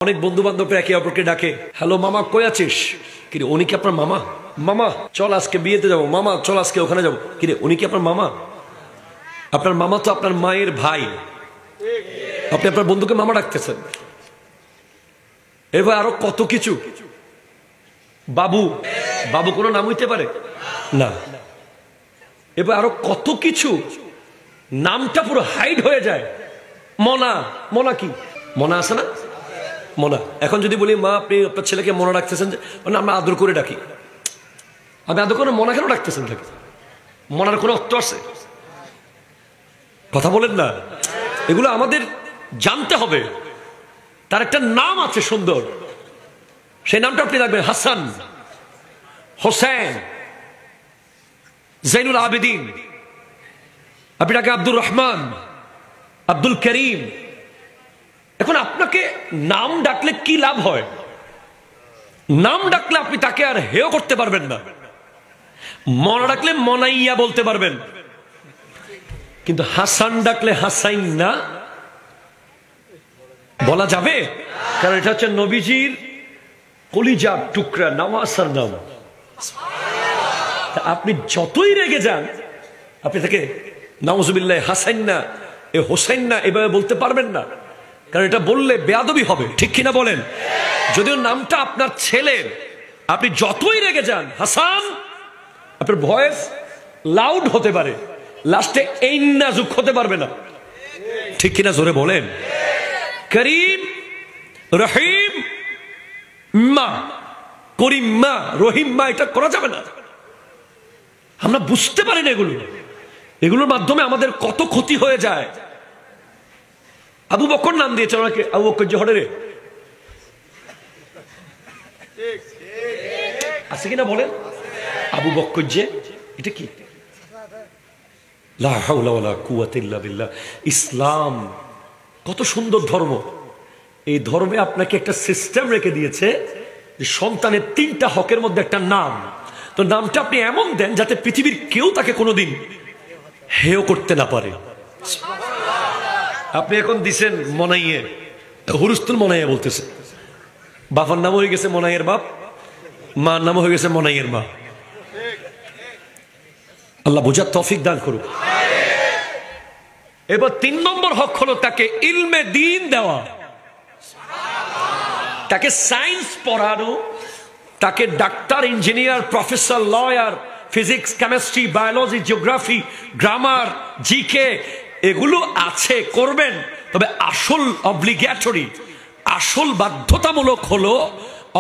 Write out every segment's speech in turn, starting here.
অনেক বন্ধু বান্ধব একে অপরকে ডাকে, হ্যালো মামা কই আছিস? কিরে উনি কি আপনার মামা? মামা চল আজকে বিয়েতে যাবো, মামা চল আজকে ওখানে যাবো। কিরে উনি কি আপনার মামা? আপনার মামা তো আপনার মায়ের ভাই, আপনি আপনার বন্ধুকে মামা ডাকতেছেন। এবার আরো কত কিছু, বাবু, বাবু কোনো নাম হইতে পারে না। এবার আরো কত কিছু, নামটা পুরো হাইড হয়ে যায়। মনা, মনা কি মনা আছে না? মনা। এখন যদি বলি মা আপনি আপনার ছেলেকে মনা ডাকতেছেন, মানে আমরা আদর করে ডাকি, আপনি আদর করে মনা কেন ডাকতেছেন? মনার কোনো অর্থ আছে? কথা বলেন না। এগুলো আমাদের জানতে হবে। তার একটা নাম আছে সুন্দর, সেই নামটা আপনি রাখবেন। হাসান, হোসেন, জৈনুল আবেদিন, আপনি ডাকেন আব্দুর রহমান, আব্দুল করিম। এখন আপনাকে নাম ডাকলে কি লাভ হয়? নাম ডাকলে আপনি তাকে আর হেয় করতে পারবেন না। মনা ডাকলে মনাইয়া বলতে পারবেন, কিন্তু হাসান ডাকলে হাসাইন না বলা যাবে? কারণ এটা হচ্ছে নবীজির কলিজার টুকরা নওয়াসার নাম। আপনি যতই রেগে যান, আপনি তাকে নাউজুবিল্লাহ হাসাইন না, এ হোসাইন না এভাবে বলতে পারবেন না, কারণ এটা বললে বেয়াদবি হবে। ঠিক কিনা বলেন? যদিও নামটা আপনার ছেলের, আপনি যতই রেগে যান হাসান, আপনার ভয়েস লাউড হতে পারে, লাস্টে এই না যুগ হতে পারবে না। ঠিক কিনা জোরে বলেন? করিম, রহিম মা, করিম মা, রহিম মা, এটা করা যাবে না। আমরা বুঝতে পারি না এগুলো, এগুলোর মাধ্যমে আমাদের কত ক্ষতি হয়ে যায়। আবু বকর নাম দিয়েছে ওনাকে, আবু বকর জহরে রে আছে কিনা বলেন? আবু বকর যে, এটা কি? লা হাওলা ওয়ালা কুওয়াতা ইল্লা বিল্লাহ। ইসলাম কত সুন্দর ধর্ম। এই ধর্মে আপনাকে একটা সিস্টেম রেখে দিয়েছে যে সন্তানের 3টা হকের মধ্যে একটা নাম। তো নামটা আপনি এমন দেন যাতে পৃথিবীর কেউ তাকে কোনোদিন হেয় করতে না পারে। আপনি এখন দিছেন মনাইয়ে, হুরুস্তুল মনাইয়া বলতেছে। বাবার নাম হয়ে গেছে মনাইয়ের বাপ, মার নাম হয়ে গেছে মনাইয়ের মা। আল্লাহ বুঝার তৌফিক দান করুক। এবার 3 নম্বর হক হলো তাকে ইলমে দ্বীন দেওয়া, তাকে সায়েন্স পড়ানো, তাকে doctor, engineer, professor, lawyer, physics, chemistry, biology, geography, grammar, GK এগুলো আছে, করবেন। তবে আসল অব্লিগেটরি, আসল বাধ্যতামূলক হলো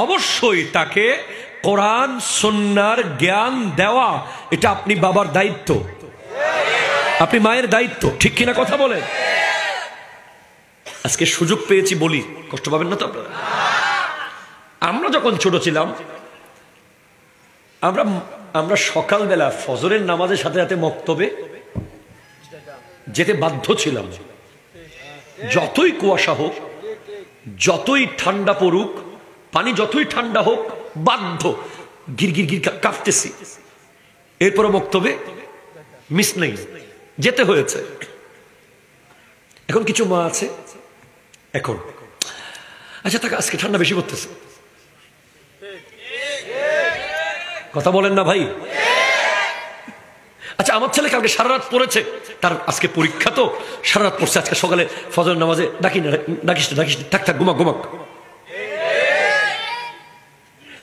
অবশ্যই তাকে কোরআন সুন্নাহর জ্ঞান দেওয়া। এটা আপনি বাবার দায়িত্ব, আপনি মায়ের দায়িত্ব। ঠিক কিনা কথা বলেন? আজকে সুযোগ পেয়েছি বলি, কষ্ট পাবেন না তো আপনারা? আমরা যখন ছোট ছিলাম, আমরা সকালবেলা ফজরের নামাজের সাথে সাথে মক্তবে যেতে বাধ্য ছিলাম। যতই কুয়াশা হোক, যতই ঠান্ডা পড়ুক, পানি যতই ঠান্ডা হোক, বাধ্য, গিরগির গির কাঁপতেছি। এরপরে মক্তবে মিস নেই, যেতে হয়েছে। এখন কিছু মা আছে, এখন আচ্ছা থাক, আজকে ঠান্ডা বেশি পড়তেছে, কথা বলেন না ভাই? আচ্ছা আমার ছেলে কালকে সারা রাত পড়েছে, তার আজকে পরীক্ষা, তো সারা রাত পড়ছে, আজকে সকালে ফজর নামাজে ডাকিস না, থাক থাক, ঘুমাক ঘুমাক।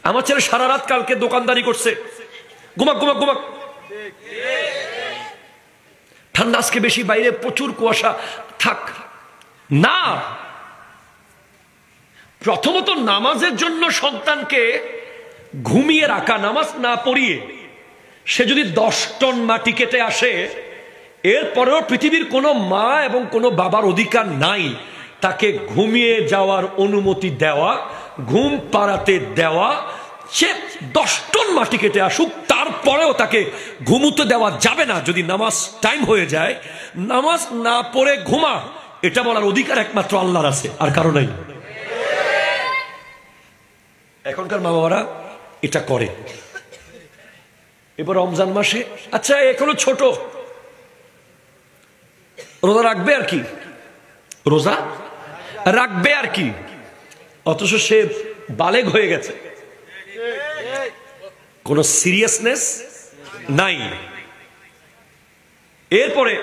আমার ছেলে সারা রাত কালকে দোকানদারি করছে, ঘুমাক ঘুমাক ঘুমাক। ঠান্ডা আজকে বেশি, বাইরে প্রচুর কুয়াশা, থাক না। প্রথমত নামাজের জন্য সন্তানকে ঘুমিয়ে রাখা, নামাজ না পড়িয়ে সে যদি 10 টন মাটি কেটে আসে, এরপরেও পৃথিবীর কোনো মা এবং কোনো বাবার অধিকার নাই তাকে ঘুমিয়ে যাওয়ার অনুমতি দেওয়া, ঘুম পাড়াতে দেওয়া। সে 10 টন মাটি কেটে আসুক, তারপরেও তাকে ঘুমুতে দেওয়া যাবে না। যদি নামাজ টাইম হয়ে যায়, নামাজ না পড়ে ঘুমা, এটা বলার অধিকার একমাত্র আল্লাহর আছে, আর কারো নাই। এখনকার মা বাবারা এটা করে। এবার রমজান মাসে, আচ্ছা এখনো ছোট, রোজা রাখবে আর কি, রোজা রাখবে আর কি, অথচ সে বালেগ হয়ে গেছে, কোনো সিরিয়াসনেস নাই। এরপরে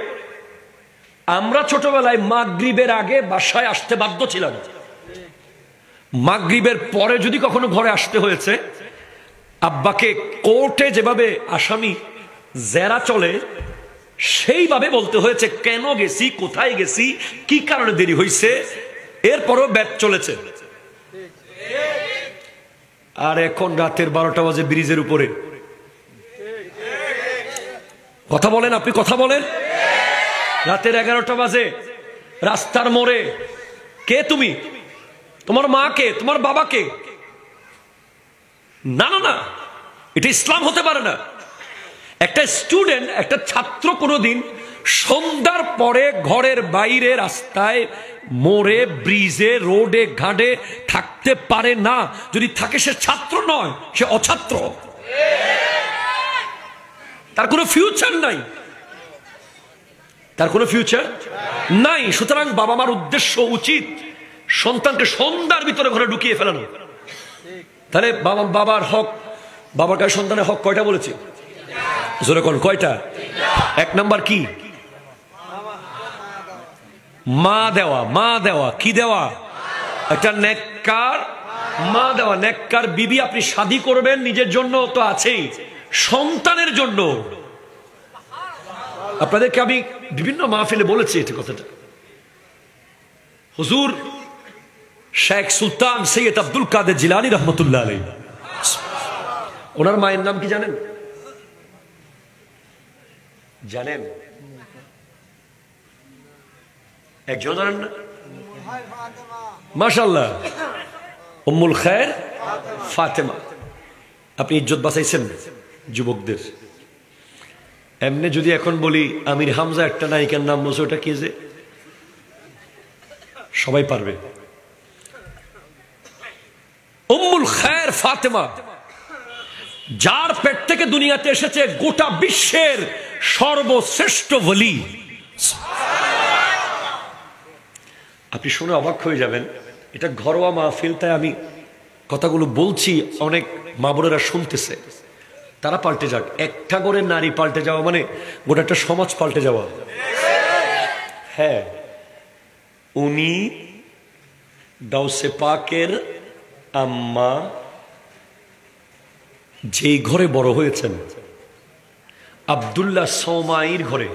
আমরা ছোটবেলায় মাগরিবের আগে বাসায় আসতে বাধ্য ছিলাম। মাগরিবের পরে যদি কখনো ঘরে আসতে হয়েছে, আব্বাকে কোর্টে যেভাবে আসামি জেরা চলে সেইভাবে বলতে হয়েছে কেন গেছি, কোথায় গেছি, কি কারণে দেরি হয়েছে। এরপরও ব্যাট চলেছে। আর এখন রাতের 12টা বাজে ব্রিজের উপরে কথা বলেন, আপনি কথা বলেন। রাতের 11টা বাজে রাস্তার মোড়ে কে তুমি, তোমার মা কে, তোমার বাবা কে? না না না, এটা ইসলাম হতে পারে না। একটা স্টুডেন্ট, একটা ছাত্র কোনোদিন সন্ধ্যার পরে ঘরের বাইরে রাস্তায় মোড়ে ব্রিজে রোডে ঘাটে থাকতে পারে না। যদি থাকে সে ছাত্র নয়, সে অছাত্র, তার কোনো ফিউচার নাই, তার কোনো ফিউচার নাই। সুতরাং বাবা মার উদ্দেশ্য উচিত সন্তানকে সন্ধ্যার ভিতরে ঘরে ঢুকিয়ে ফেলানো। তাহলে বাবার হক, বাবার কাছে সন্তানের হক কয়টা বলেছি? জোরে কোন কয়টা? 1 নাম্বার কি? মা দেওয়া। মা দেওয়া কি দেওয়া? একটা নেককার মা দেওয়া। নেককার বিবি আপনি শাদী করবেন নিজের জন্য তো আছেই, সন্তানের জন্য। আপনাদেরকে আমি বিভিন্ন মাহফিলে বলেছি এটা কথাটা। হুজুর শেখ সুলতান সৈয়দ আব্দুল কাদের জিলানী রহমতুল্লাহ আলাইহি, ওনার মায়ের নাম কি জানেন? জানেন? একজন জানেন না? মাশাআল্লাহ, উম্মুল খায়ের ফাতেমা। আপনি ইজ্জত বাঁচাইছেন যুবকদের। এমনি যদি এখন বলি আমির হামজা একটা নায়িকার নাম বলছে, ওটা কি যে সবাই পারবে। উম্মুল খায়ের ফাতেমা, যার পেট থেকে দুনিয়াতে এসেছে গোটা বিশ্বের সর্বশ্রেষ্ঠ ওলি। আপনি শুনে অবাক হয়ে যাবেন, এটা ঘরোয়া মাহফিল, তাই আমি কথাগুলো বলছি, অনেক মা বোনেরা শুনতেছে, তারা পাল্টে যাক। একটা করে নারী পাল্টে যাওয়া মানে গোটা একটা সমাজ পাল্টে যাওয়া। হ্যাঁ, উনি গাউসে পাকের আম্মা যেই ঘরে বড় হয়েছেন, আব্দুল্লাহ সৌমাইর ঘরে।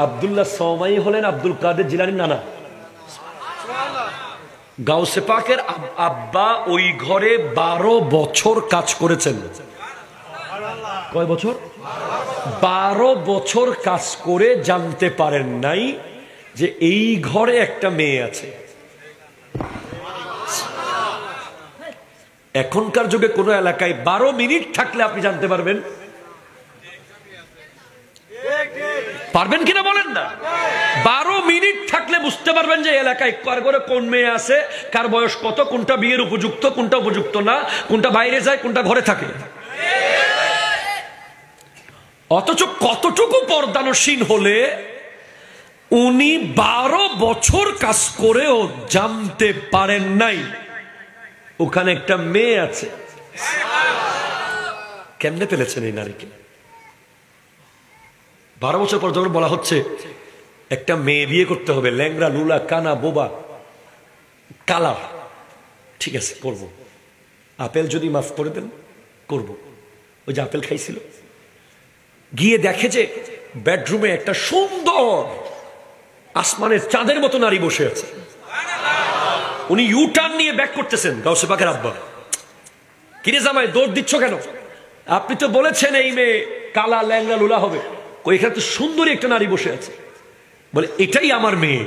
আব্দুল্লাহ সৌমাই হলেন আব্দুল কাদের জিলানীর নানা। গাউসে পাকের আব্বা ওই ঘরে 12 বছর কাজ করেছেন। কয় বছর? 12 বছর কাজ করে জানতে পারেন নাই যে এই ঘরে একটা মেয়ে আছে। এখনকার যুগে কোন এলাকায় 12 মিনিট থাকলে আপনি জানতে পারবেন, পারবেন কিনা বলেন না? 12 মিনিট থাকলে বুঝতে পারবেন যে এলাকায় কার ঘরে কোন মেয়ে আছে, কার বয়স কত, কোনটা বিয়ের উপযুক্ত, কোনটা উপযুক্ত না, কোনটা বাইরে যায়, কোনটা ঘরে থাকে। অথচ কতটুকু পর্দানসীন হলে উনি 12 বছর কাজ করেও জানতে পারেন নাই ওখানে একটা মেয়ে আছে। কেমনে পেলেছেন এই নারীকে? 12 বছর পর যখন বলা হচ্ছে একটা মেয়ে বিয়ে করতে হবে, ল্যাংড়া, লুলা, কানা, বোবা, কালা, ঠিক আছে করব, আপেল যদি মাফ করে দেন করব। ওই যে আপেল খাইছিল, গিয়ে দেখে যে বেডরুমে একটা সুন্দর আসমানের চাঁদের মতো নারী বসে আছে। উনি ইউটার্ন নিয়ে ব্যাক করতেছেন। গাউসে পাকের আব্বা, কিরে জামাই দৌড় দিচ্ছ কেন? আপনি তো বলেছেন এই মেয়ে কালা, ল্যাংড়া, লুলা হবে। ওইখানে তো সুন্দরী একটা নারী বসে আছে। বলে এটাই আমার মেয়ে।